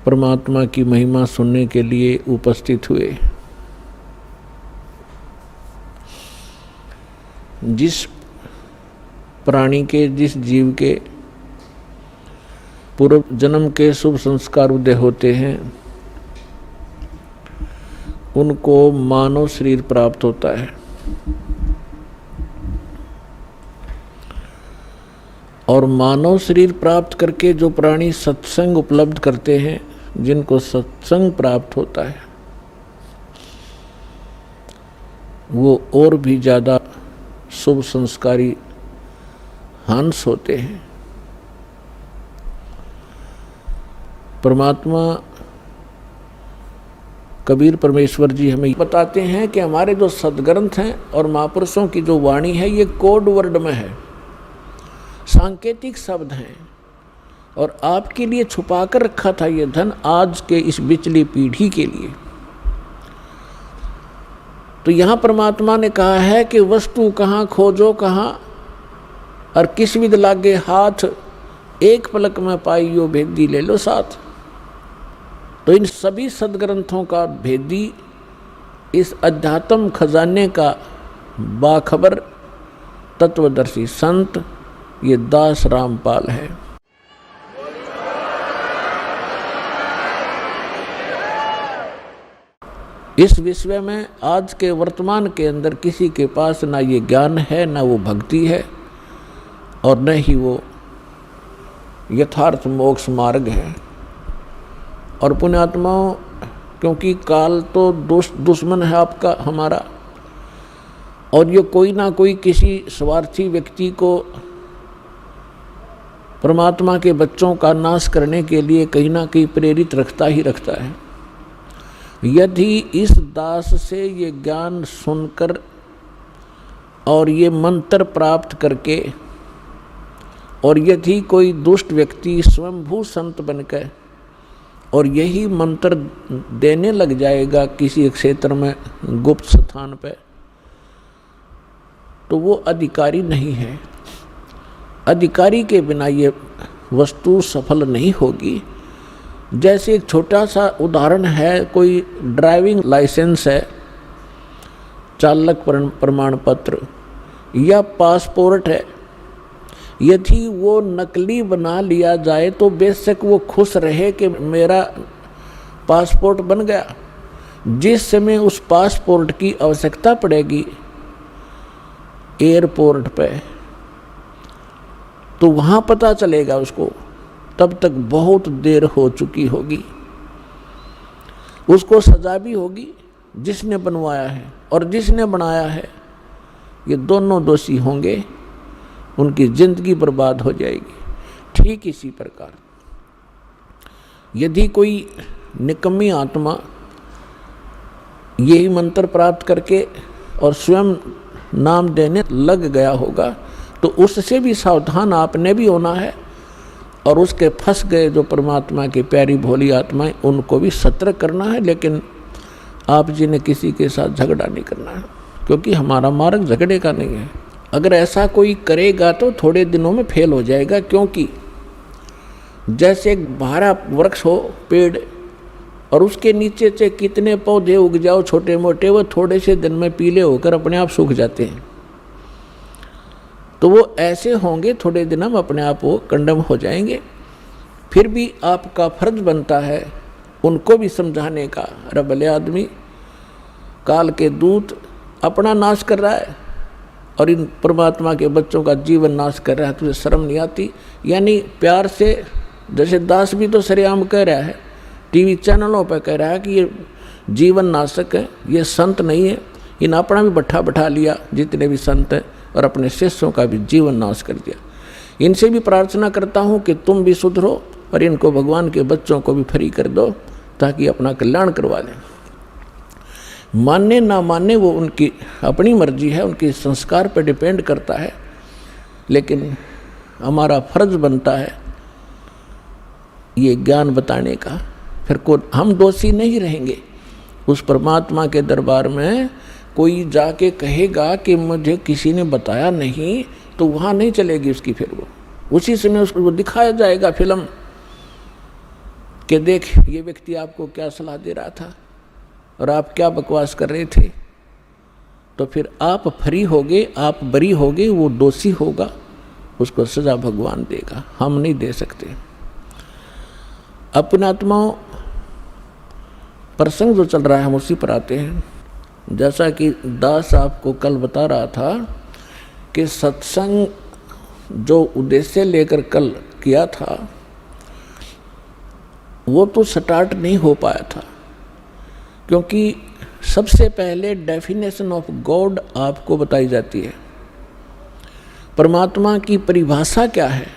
परमात्मा की महिमा सुनने के लिए उपस्थित हुए। जिस प्राणी के, जिस जीव के पूर्व जन्म के शुभ संस्कार उदय होते हैं उनको मानव शरीर प्राप्त होता है। और मानव शरीर प्राप्त करके जो प्राणी सत्संग उपलब्ध करते हैं, जिनको सत्संग प्राप्त होता है, वो और भी ज़्यादा शुभ संस्कारी हंस होते हैं। परमात्मा कबीर परमेश्वर जी हमें बताते हैं कि हमारे जो सदग्रंथ हैं और महापुरुषों की जो वाणी है ये कोड वर्ड में है, सांकेतिक शब्द हैं, और आपके लिए छुपा कर रखा था ये धन आज के इस बिचली पीढ़ी के लिए। तो यहाँ परमात्मा ने कहा है कि वस्तु कहाँ खोजो कहाँ, और किस विध लागे हाथ, एक पलक में पाइयो भेदी ले लो साथ। तो इन सभी सदग्रंथों का भेदी, इस अध्यात्म खजाने का बाखबर तत्वदर्शी संत ये दास रामपाल है। इस विश्व में आज के वर्तमान के अंदर किसी के पास ना ये ज्ञान है, ना वो भक्ति है, और न ही वो यथार्थ मोक्ष मार्ग है। और पुण्यात्माओं, क्योंकि काल तो दुश्मन है आपका, हमारा, और ये कोई ना कोई किसी स्वार्थी व्यक्ति को परमात्मा के बच्चों का नाश करने के लिए कहीं ना कहीं प्रेरित रखता ही रखता है। यदि इस दास से ये ज्ञान सुनकर और ये मंत्र प्राप्त करके, और यदि कोई दुष्ट व्यक्ति स्वयंभू संत बनकर और यही मंत्र देने लग जाएगा किसी क्षेत्र में, गुप्त स्थान पे, तो वो अधिकारी नहीं है। अधिकारी के बिना ये वस्तु सफल नहीं होगी। जैसे एक छोटा सा उदाहरण है, कोई ड्राइविंग लाइसेंस है, चालक प्रमाण पत्र या पासपोर्ट है, यदि वो नकली बना लिया जाए तो बेशक वो खुश रहे कि मेरा पासपोर्ट बन गया। जिस समय उस पासपोर्ट की आवश्यकता पड़ेगी एयरपोर्ट पे, तो वहाँ पता चलेगा उसको, तब तक बहुत देर हो चुकी होगी। उसको सजा भी होगी जिसने बनवाया है और जिसने बनाया है, ये दोनों दोषी होंगे, उनकी जिंदगी बर्बाद हो जाएगी। ठीक इसी प्रकार यदि कोई निकम्मी आत्मा यही मंत्र प्राप्त करके और स्वयं नाम देने लग गया होगा, तो उससे भी सावधान आपने भी होना है, और उसके फंस गए जो परमात्मा की प्यारी भोली आत्माएं, उनको भी सतर्क करना है। लेकिन आप जी ने किसी के साथ झगड़ा नहीं करना है, क्योंकि हमारा मार्ग झगड़े का नहीं है। अगर ऐसा कोई करेगा तो थोड़े दिनों में फेल हो जाएगा, क्योंकि जैसे एक बड़ा वृक्ष हो, पेड़, और उसके नीचे से कितने पौधे उग जाओ छोटे मोटे, वो थोड़े से दिन में पीले होकर अपने आप सूख जाते हैं। तो वो ऐसे होंगे, थोड़े दिन में अपने आप वो कंडम हो जाएंगे। फिर भी आपका फर्ज बनता है उनको भी समझाने का, अरे भले आदमी, काल के दूत अपना नाश कर रहा है और इन परमात्मा के बच्चों का जीवन नाश कर रहा है, तुझे शर्म नहीं आती। यानी प्यार से, जैसे दास भी तो सरेआम कह रहा है, टीवी चैनलों पर कह रहा है कि ये जीवन नाशक है, ये संत नहीं है। इन अपना भी बैठा लिया जितने भी संत हैं, और अपने शिष्यों का भी जीवन नाश कर दिया। इनसे भी प्रार्थना करता हूँ कि तुम भी सुधरो और इनको भगवान के बच्चों को भी फ्री कर दो, ताकि अपना कल्याण करवा लें। मानने ना मानने वो उनकी अपनी मर्जी है, उनके संस्कार पर डिपेंड करता है। लेकिन हमारा फर्ज बनता है ये ज्ञान बताने का। फिर हम दोषी नहीं रहेंगे। उस परमात्मा के दरबार में कोई जाके कहेगा कि मुझे किसी ने बताया नहीं, तो वहाँ नहीं चलेगी उसकी। फिर वो उसी समय उसको दिखाया जाएगा फिल्म कि देख ये व्यक्ति आपको क्या सलाह दे रहा था और आप क्या बकवास कर रहे थे, तो फिर आप फ्री होगे, आप बरी होगे, वो दोषी होगा, उसको सजा भगवान देगा, हम नहीं दे सकते। अपने आत्माओं, प्रसंग जो चल रहा है हम उसी पर आते हैं। जैसा कि दास आपको कल बता रहा था कि सत्संग जो उद्देश्य लेकर कल किया था वो तो स्टार्ट नहीं हो पाया था, क्योंकि सबसे पहले डेफिनेशन ऑफ गॉड आपको बताई जाती है, परमात्मा की परिभाषा क्या है।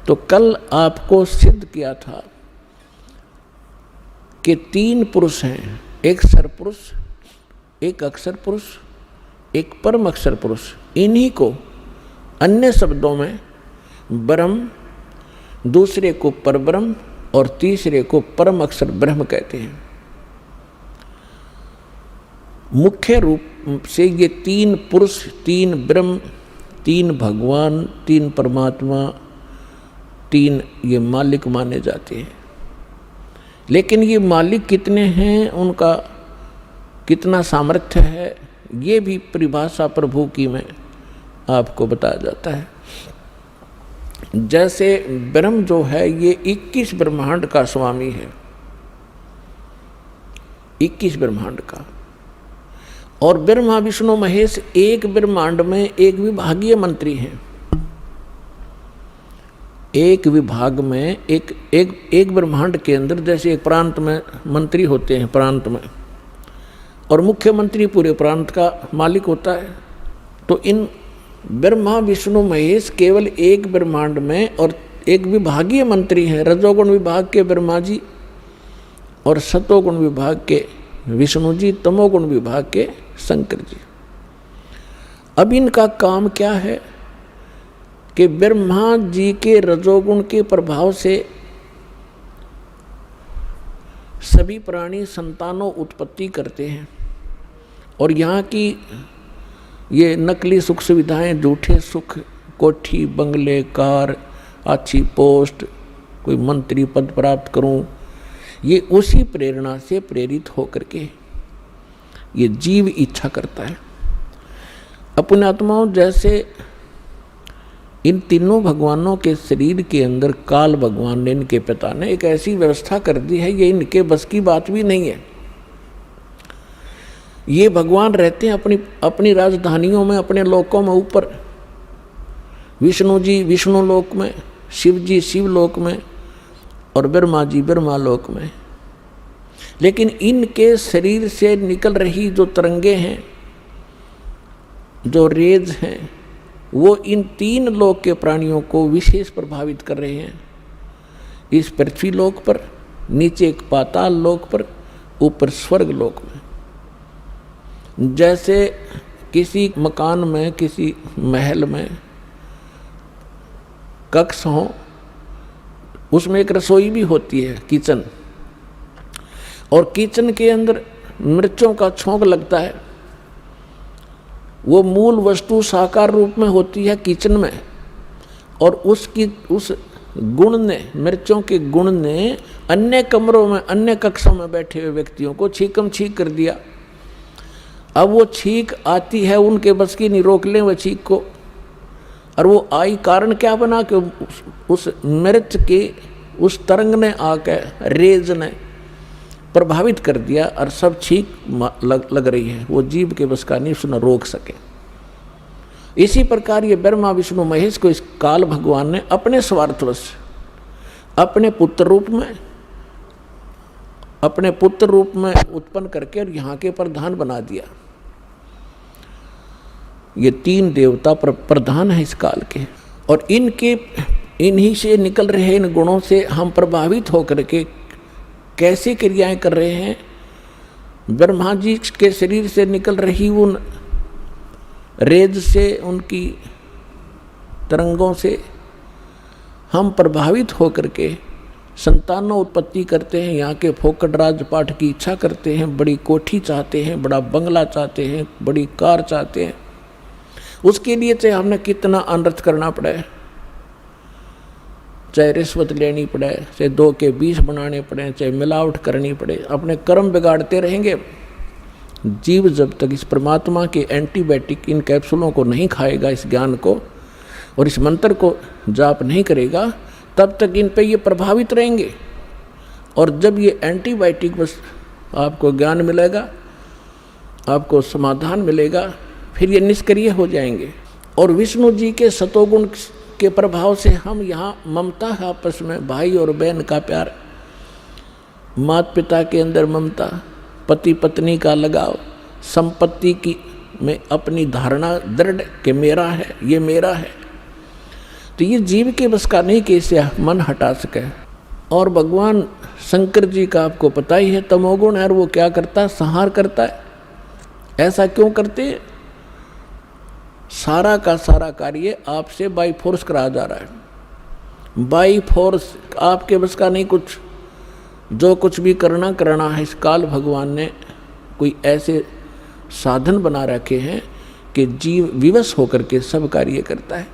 तो कल आपको सिद्ध किया था कि 3 पुरुष हैं, एक सरपुरुष, एक अक्षर पुरुष, एक परम अक्षर पुरुष। इन्हीं को अन्य शब्दों में ब्रह्म, दूसरे को परब्रह्म और तीसरे को परम अक्षर ब्रह्म कहते हैं। मुख्य रूप से ये 3 पुरुष, 3 ब्रह्म, 3 भगवान, 3 परमात्मा, 3 ये मालिक माने जाते हैं। लेकिन ये मालिक कितने हैं, उनका कितना सामर्थ्य है, ये भी परिभाषा प्रभु की में आपको बताया जाता है। जैसे ब्रह्म जो है ये 21 ब्रह्मांड का स्वामी है, 21 ब्रह्मांड का, और ब्रह्मा विष्णु महेश एक ब्रह्मांड में एक विभागीय मंत्री हैं। एक विभाग में एक ब्रह्मांड के अंदर जैसे एक प्रांत में मंत्री होते हैं, प्रांत में, और मुख्यमंत्री पूरे प्रांत का मालिक होता है। तो इन ब्रह्मा विष्णु महेश केवल एक ब्रह्मांड में और एक विभागीय मंत्री हैं, रजोगुण विभाग के ब्रह्मा जी और सतोगुण विभाग के विष्णु जी, तमोगुण विभाग के शंकर जी। अब इनका काम क्या है कि ब्रह्मा जी के रजोगुण के प्रभाव से सभी प्राणी संतानों उत्पत्ति करते हैं, और यहाँ की ये नकली सुख सुविधाएं, झूठे सुख, कोठी, बंगले, कार, अच्छी पोस्ट, कोई मंत्री पद प्राप्त करूं, ये उसी प्रेरणा से प्रेरित होकर के ये जीव इच्छा करता है। अपने आत्माओं, जैसे इन तीनों भगवानों के शरीर के अंदर काल भगवान ने, इनके पिता ने एक ऐसी व्यवस्था कर दी है, ये इनके बस की बात भी नहीं है। ये भगवान रहते हैं अपनी राजधानियों में, अपने लोकों में ऊपर, विष्णु जी विष्णु लोक में, शिव जी शिव लोक में और ब्रह्मा जी ब्रह्मा लोक में। लेकिन इनके शरीर से निकल रही जो तरंगे हैं, जो रेज हैं, वो इन 3 लोक के प्राणियों को विशेष प्रभावित कर रहे हैं। इस पृथ्वी लोक पर, नीचे एक पाताल लोक पर, ऊपर स्वर्ग लोक में। जैसे किसी मकान में, किसी महल में कक्ष हो, उसमें एक रसोई भी होती है, किचन, और किचन के अंदर मिर्चों का छोंक लगता है। वो मूल वस्तु साकार रूप में होती है किचन में, और उस गुण ने, मिर्चों के गुण ने अन्य कमरों में, अन्य कक्षों में बैठे हुए व्यक्तियों को छीकम छीक कर दिया। अब वो छीक आती है, उनके बस की नहीं, रोक लें वह छीक को, और वो आई कारण क्या बना कि उस मिर्च के उस तरंग ने आकर, रेज ने प्रभावित कर दिया, और सब छीक लग रही है। वो जीव के बस का नहीं, उसने रोक सके। इसी प्रकार ये ब्रह्मा विष्णु महेश को इस काल भगवान ने अपने स्वार्थवश अपने पुत्र रूप में उत्पन्न करके और यहाँ के प्रधान बना दिया। ये 3 देवता प्रधान है इस काल के, और इन्हीं से निकल रहे इन गुणों से हम प्रभावित होकर के कैसे क्रियाएं कर रहे हैं। ब्रह्मा जी के शरीर से निकल रही उन रेज से, उनकी तरंगों से हम प्रभावित होकर के संतानों उत्पत्ति करते हैं। यहाँ के फोकट राजपाट की इच्छा करते हैं, बड़ी कोठी चाहते हैं, बड़ा बंगला चाहते हैं, बड़ी कार चाहते हैं। उसके लिए चाहे हमने कितना अनर्थ करना पड़े, चाहे रिश्वत लेनी पड़े, चाहे 2 के 20 बनाने पड़े, चाहे मिलावट करनी पड़े, अपने कर्म बिगाड़ते रहेंगे। जीव जब तक इस परमात्मा के एंटीबायोटिक इन कैप्सूलों को नहीं खाएगा, इस ज्ञान को और इस मंत्र को जाप नहीं करेगा, तब तक इन पे ये प्रभावित रहेंगे। और जब ये एंटीबायोटिक बस आपको ज्ञान मिलेगा, आपको समाधान मिलेगा, फिर ये निष्क्रिय हो जाएंगे। और विष्णु जी के सतोगुण के प्रभाव से हम यहाँ ममता है, आपस में भाई और बहन का प्यार, माता पिता के अंदर ममता, पति पत्नी का लगाव, संपत्ति की में अपनी धारणा दृढ़ कि मेरा है, ये मेरा है, तो ये जीव के बस का नहीं कि इसे मन हटा सके। और भगवान शंकर जी का आपको पता ही है तमोगुण है, और वो क्या करता है, संहार करता है। ऐसा क्यों करते? सारा का सारा कार्य आपसे बाई फोर्स करा जा रहा है, बाई फोर्स, आपके बस का नहीं कुछ। जो कुछ भी करना है, इस काल भगवान ने कोई ऐसे साधन बना रखे हैं कि जीव विवश होकर के सब कार्य करता है।